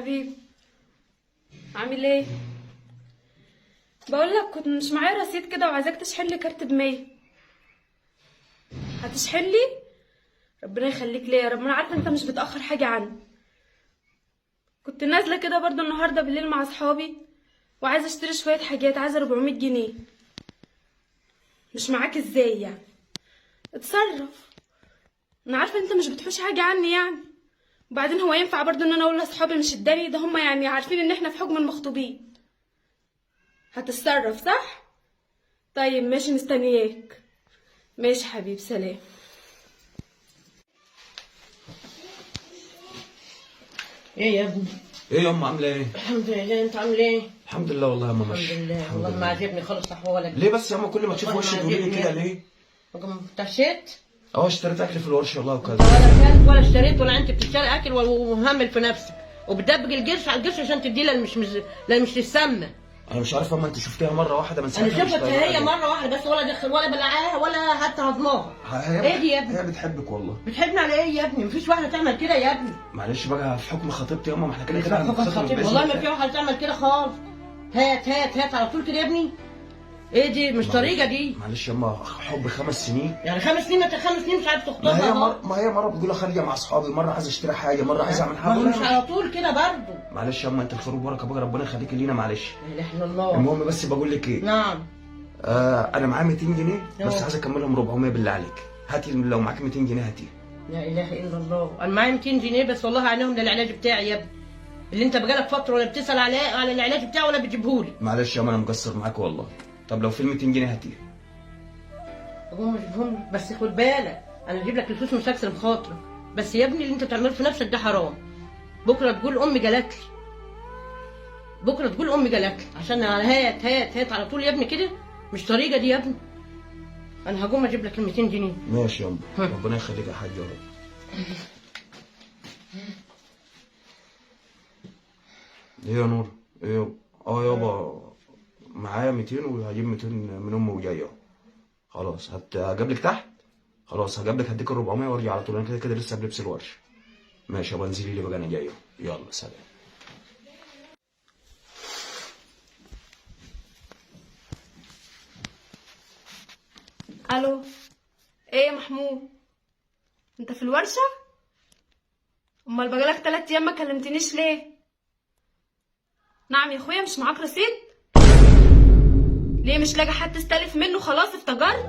حبيبي، عامل ايه؟ بقول لك كنت مش معايا رصيد كده وعايزاك تشحن لي كارت ب100. هتشحن لي؟ ربنا يخليك ليا يا رب، انا عارفه انت مش بتاخر حاجه عني. كنت نازله كده برضو النهارده بالليل مع اصحابي وعايزه اشتري شويه حاجات، عايزه 400 جنيه. مش معاك ازاي يعني؟ اتصرف، انا عارفه انت مش بتحوش حاجه عني يعني. وبعدين هو ينفع برضو ان انا اقول لاصحابي مش اداني؟ ده هم يعني عارفين ان احنا في حكم المخطوبين. هتتصرف صح؟ طيب ماشي، مستنياك. ماشي حبيب، سلام. ايه يا ابني؟ ايه يا ام عامله ايه؟ الحمد لله، انت عامل ايه؟ الحمد لله والله يا ماما الحمد ماشي. لله والله ما عاجبني خالص احوالك. ليه بس يا ماما كل ما تشوف والله وشي ما تقولي لي عاجبني. كده ليه؟ اتعشيت؟ اه اشتريت اكل في الورشه والله انت وكذا. ولا كلت ولا اشتريت ولا انت بتشتري اكل ومهمل في نفسك وبتدبج القرش على القرش عشان تديه للي مش تسمى. انا مش عارف يا ماما، انت شفتيها مره واحده من انا ساعتها مش شفتها طايقاها هي ليه؟ مره واحده بس، ولا دخل ولا بلعاها ولا حتى هضماها. هي ايه دي يا ابني؟ هي بتحبك والله. بتحبني على ايه يا ابني؟ مفيش واحده تعمل كده يا ابني. معلش بقى في حكم خطيبتي يا ماما، ما احنا كده كده هنتخاصم خطيب بإذن والله ما الله. في واحده تعمل كده خالص. هات هات هات على طول كده يا ابني. ايه دي؟ مش طريقه دي. معلش يا ماما، حب 5 سنين. يعني 5 سنين، انت 5 سنين مش عارف ما تخطبها هي اهو. ما هي مره بتقول خارجه مع اصحابي، مره عايز اشتري حاجه، مره عايز اعمل ما حاجه. هو مش على طول كده برضه. معلش يا ماما، انت الخير وبركه بقى، ربنا يخليكي لينا معلش. لا اله الا الله. المهم بس بقول لك ايه، نعم. انا معايا 200 جنيه بس أوه. عايز اكملهم 400 بالله عليك. هاتي لو معاك 200 جنيه هاتي. لا اله الا الله، انا معايا 200 جنيه بس والله عينهم للعلاج بتاعي يا ابني. اللي انت بقالك فتره ولا بتسال على العلاج بتاعه ولا بتجيبهولي. معلش يا ماما انا مقصر معاك والله. طب لو في 200 جنيه هاتيه. هم اجيبهم لك بس خد بالك، انا اجيب لك الفلوس مش هكسر بخاطرك. بس يا ابني اللي انت بتعمله في نفسك ده حرام. بكره تقول امي جالت لي. بكره تقول امي جالت لي عشان هات هات هات على طول يا ابني كده. مش طريقه دي يا ابني. انا هقوم اجيب لك ال 200 جنيه. ماشي يا ام، ربنا يخليك يا حاج يا رب. ايه يا نور؟ ايه؟ يابا معايا 200 وهجيب 200 من امي وجايه. خلاص هجيب لك تحت. خلاص هجيب لك، هديك ال 400 وارجع على طول، انا كده كده لسه بلبس الورشه. ماشي يابا، انزلي لي بقى انا جايه. يلا سلام. الو، ايه يا محمود؟ انت في الورشه؟ امال بقالك 3 ايام ما كلمتنيش ليه؟ نعم يا اخويا، مش معاك رصيد؟ ليه مش لاقي حد تستلف منه؟ خلاص افتجرت.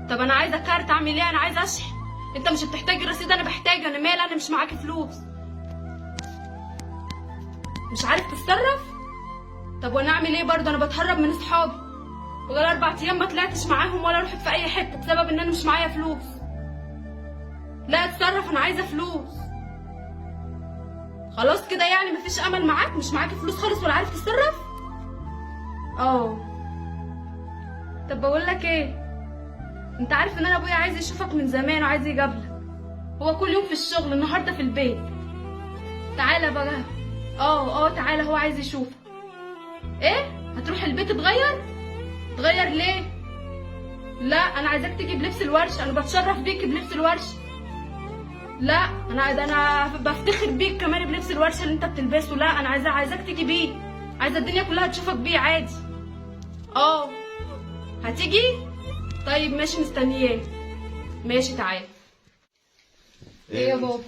طب انا عايزه كارت، اعمل ايه؟ انا عايزه اشحن. انت مش بتحتاج الرصيد، انا بحتاج. انا مال، انا مش معاكي فلوس. مش عارف تتصرف؟ طب وانا اعمل ايه برضه؟ انا بتهرب من اصحابي، بقالي 4 ايام ما طلعتش معاهم ولا رحت في اي حته بسبب ان انا مش معايا فلوس. لا اتصرف، انا عايزه فلوس. خلاص كده يعني مفيش امل معاك؟ مش معاكي فلوس خالص ولا عارف تتصرف؟ اه. طب بقول لك ايه، انت عارف ان انا ابويا عايز يشوفك من زمان وعايز يقابلك. هو كل يوم في الشغل، النهارده في البيت. تعالى بقى. تعالى، هو عايز يشوفك. ايه؟ هتروح البيت تغير ليه؟ لا انا عايزاك تيجي بلبس الورشه، انا بتشرف بيك بلبس الورشه. لا انا بفتخر بيك كمان بلبس الورشه اللي انت بتلبسه. لا انا عايزاك تيجي بيه، عايزه الدنيا كلها تشوفك بيه عادي. هتيجي؟ طيب ماشي، مستنياك. ماشي تعالى. ايه يا بابا؟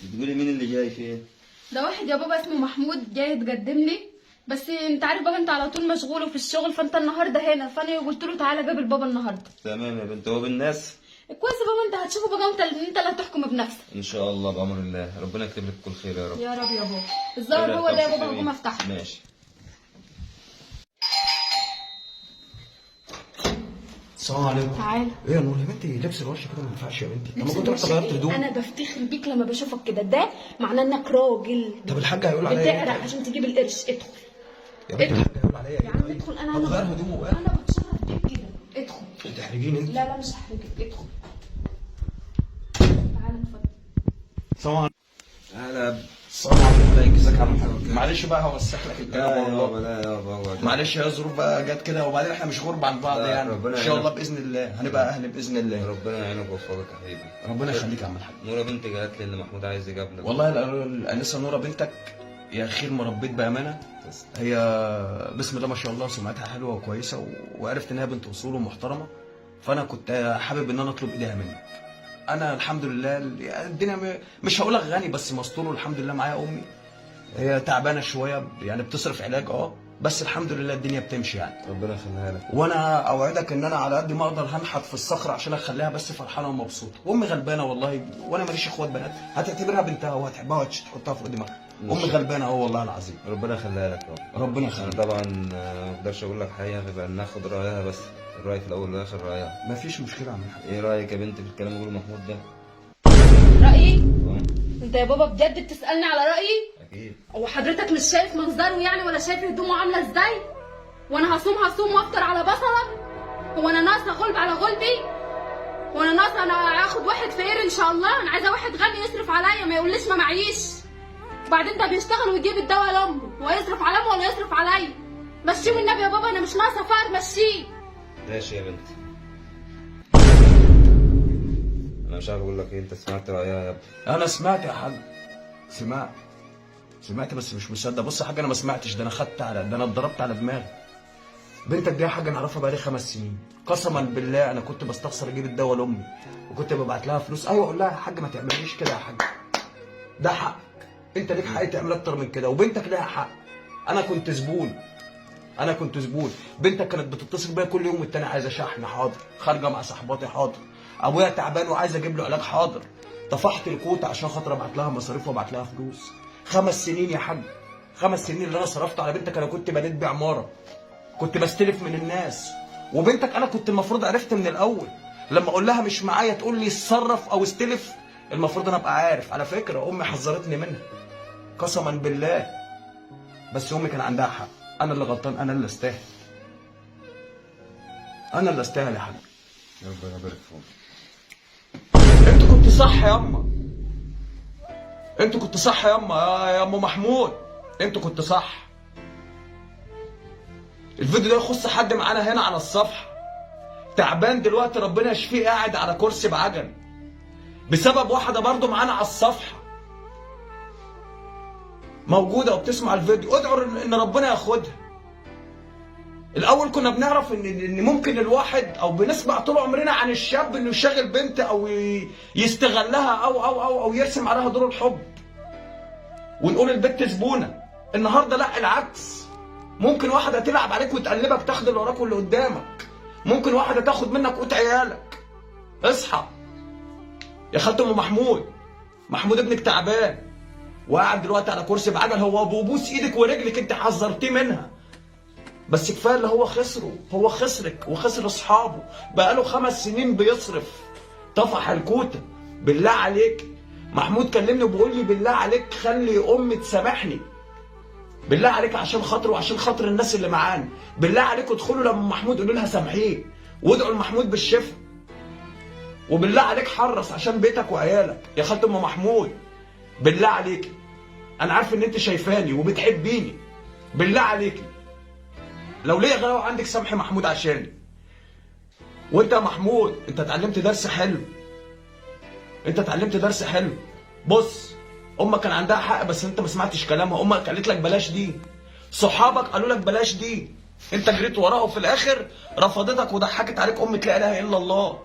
بتقولي مين اللي جاي فين؟ ده واحد يا بابا اسمه محمود جاي يتقدم لي، بس انت عارف بقى انت على طول مشغول وفي الشغل، فانت النهارده هنا، فانا قلت له تعالى قابل بابا النهارده. تمام يا بنت، هو بالناس؟ كويس يا بابا، انت هتشوفه بقى، انت اللي هتحكم بنفسك. ان شاء الله بامر الله، ربنا يكتب لك كل خير يا رب. يا رب يا بابا. الظاهر هو ده يا بابا، هقوم افتحه. ماشي. السلام عليكم. تعالى. ايه يا نور يا بنتي، لبس الورشه كده ما ينفعش يا بنتي. لما كنت رحت غيرت هدوم. انا بفتخر بيك لما بشوفك كده، ده معناه انك راجل. طب الحاج هيقول عليا ايه؟ بتقرع عشان تجيب القرش. ادخل يا بنتي، الحاج هيقول عليا ايه؟ يا عم ادخل. انا غير هدومه بقى. انا بتشرف بيك كده. ادخل. تحرجيني انت. لا مش هحرجك، ادخل. تعالى اتفضل. السلام عليكم. هلا. السلام عليكم. ازيك يا عم محمد؟ معلش بقى هوسخ لك لا الكلام والله. يابا لا يابا اقعد. معلش هي ظروف بقى جت كده، وبعدين احنا مش غرب عن بعض لا، يعني. ربنا ان شاء الله يعينك. باذن الله هنبقى اهل باذن الله. ربنا يعينك ويوفقك يا حبيبي. ربنا يخليك يا عم الحاج. نورة بنتي قالت لي ان محمود عايز يقابلك. والله الانسه نوره بنتك يا خير ما ربيت بامانه. تسلم. هي بسم الله ما شاء الله سمعتها حلوه وكويسه، وعرفت ان هي بنت اصول ومحترمه، فانا كنت حابب ان انا اطلب ايديها منك. انا الحمد لله الدنيا مش هقول لك غني، بس مستور الحمد لله. معايا امي هي تعبانه شويه يعني، بتصرف علاج بس الحمد لله الدنيا بتمشي يعني. ربنا يخليها لك. وانا اوعدك ان انا على قد ما اقدر هنحت في الصخره عشان اخليها بس فرحانه ومبسوطه. وامي غلبانه والله، وانا ماليش اخوات بنات، هتعتبرها بنتها وهتحبها وتحطها فوق دماغها. امي غلبانه والله العظيم. ربنا يخليها لك يابا. ربنا انا يخليك. طبعا ما اقدرش اقول لك حاجه غير ان ناخد رايها بس. الراي في الاول والاخر رايها. مفيش مشكله يا عم الحاج. ايه رايك يا بنتي في الكلام اللي بيقوله محمود ده؟ رايي؟ اه، انت يا بابا بجد بتسالني على رايي؟ اكيد. هو حضرتك مش شايف منظره يعني، ولا شايف هدومه عامله ازاي؟ وانا هصوم وافطر على بصله؟ هو انا ناقصه غلب على غلبي؟ هو انا ناقصه انا هاخد واحد فقير ان شاء الله؟ انا عايزه واحد غني يصرف عليا، ما يقوليش ما معيش. وبعدين ده بيشتغل ويجيب الدواء لامه، هو يصرف على امه ولا يصرف عليا؟ مشيه والنبي يا بابا، انا مش ناقصه فقر، مشيه. ماشي يا بنتي. انا مش عارف اقول لك ايه، انت سمعت رايها يا ابني؟ انا سمعت يا حاج، سمعت بس مش مصدق. بص يا حاج، انا ما سمعتش ده، انا اتضربت على دماغي. بنتك دي يا حاج انا اعرفها بقالي 5 سنين، قسما بالله انا كنت بستخسر اجيب الدواء لامي، وكنت ببعت لها فلوس. ايوه اقول لها يا حاج ما تعمليش كده يا حاج، ده حقك، انت ليك حق تعمل اكتر من كده، وبنتك ليها حق. انا كنت زبون. بنتك كانت بتتصل بيا كل يوم والتاني، عايزه شحن، حاضر. خارجه مع صاحباتي، حاضر. ابويا تعبان وعايز اجيب له علاج، حاضر. طفحت الكوت عشان خاطر ابعت لها مصاريف وابعت لها فلوس. 5 سنين يا حاج، 5 سنين اللي انا صرفت على بنتك. انا كنت بنيت بعماره، كنت بستلف من الناس. وبنتك انا كنت المفروض عرفت من الاول، لما اقول لها مش معايا تقول لي اتصرف او استلف، المفروض انا ابقى عارف. على فكره امي حذرتني منها قسما بالله، بس امي كان عندها حق. انا اللي غلطان، انا اللي استاهل يا حاج. ربنا يبارك فيك. انت كنت صح يا اما، يا ام محمود، انت كنت صح. الفيديو ده يخص حد معانا هنا على الصفحه، تعبان دلوقتي ربنا يشفيه، قاعد على كرسي بعجل بسبب واحده برضو معانا على الصفحه موجوده وبتسمع الفيديو. ادعوا ان ربنا ياخدها. الاول كنا بنعرف ان ممكن الواحد او بنسمع طول عمرنا عن الشاب انه يشغل بنت او يستغلها او يرسم عليها دور الحب، ونقول البنت زبونه. النهارده لا، العكس. ممكن واحده تلعب عليك وتقلبك، تاخد اللي وراك واللي قدامك. ممكن واحده تاخد منك قوت عيالك. اصحى يا خالة ام محمود ابنك تعبان وقاعد دلوقتي على كرسي بعجل، هو بوبوس ايدك ورجلك، انت حذرتيه منها. بس كفايه اللي هو خسره، هو خسرك وخسر اصحابه. بقاله 5 سنين بيصرف، طفح الكوته. بالله عليك، محمود كلمني وبيقول لي بالله عليك خلي امي تسامحني، بالله عليك عشان خاطره وعشان خاطر الناس اللي معانا، بالله عليكم ادخلوا لما محمود قولوا لها سامحيه، وادعوا لمحمود بالشفاء. وبالله عليك حرص عشان بيتك وعيالك يا خالة ام محمود. بالله عليك، انا عارف ان انت شايفاني وبتحبيني، بالله عليك لو ليا غلاوه عندك سامحي محمود عشاني. وانت يا محمود انت اتعلمت درس حلو. بص، امك كان عندها حق بس انت ما سمعتش كلامها. امك قالت لك بلاش دي، صحابك قالوا لك بلاش دي، انت جريت وراها وفي الاخر رفضتك وضحكت عليك. امك لا اله الا الله.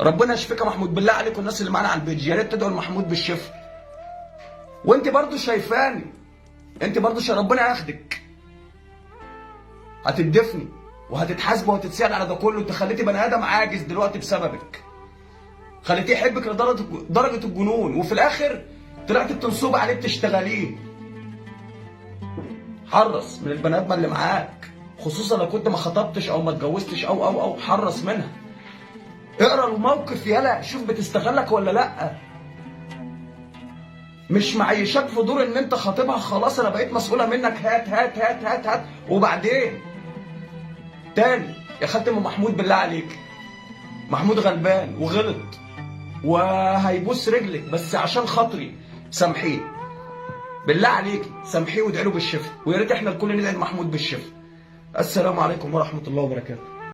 ربنا يشفيك يا محمود. بالله عليكم الناس اللي معانا على البيج يا ريت تدعوا لمحمود بالشفاء. وانت برضو شايفاني، ربنا ياخدك، هتدفني وهتتحاسب وهتتسال على ده كله. انت خليتي بني ادم عاجز دلوقتي بسببك، خليتيه يحبك لدرجه الجنون، وفي الاخر طلعت بتنصب عليه بتشتغليه. حرص من البني ادم اللي معاك، خصوصا لو كنت ما خطبتش او ما اتجوزتش او حرص منها. اقرا الموقف يلا، شوف بتستغلك ولا لا. مش معيشاك في دور ان انت خاطبها، خلاص انا بقيت مسؤوله منك، هات هات هات هات هات. وبعدين تاني يا خالة ام محمود بالله عليك، محمود غلبان وغلط وهيبوس رجلك، بس عشان خاطري سامحيه. بالله عليك سامحيه وادعي له بالشفاء، ويا ريت احنا الكل ندعي لمحمود بالشفاء. السلام عليكم ورحمه الله وبركاته.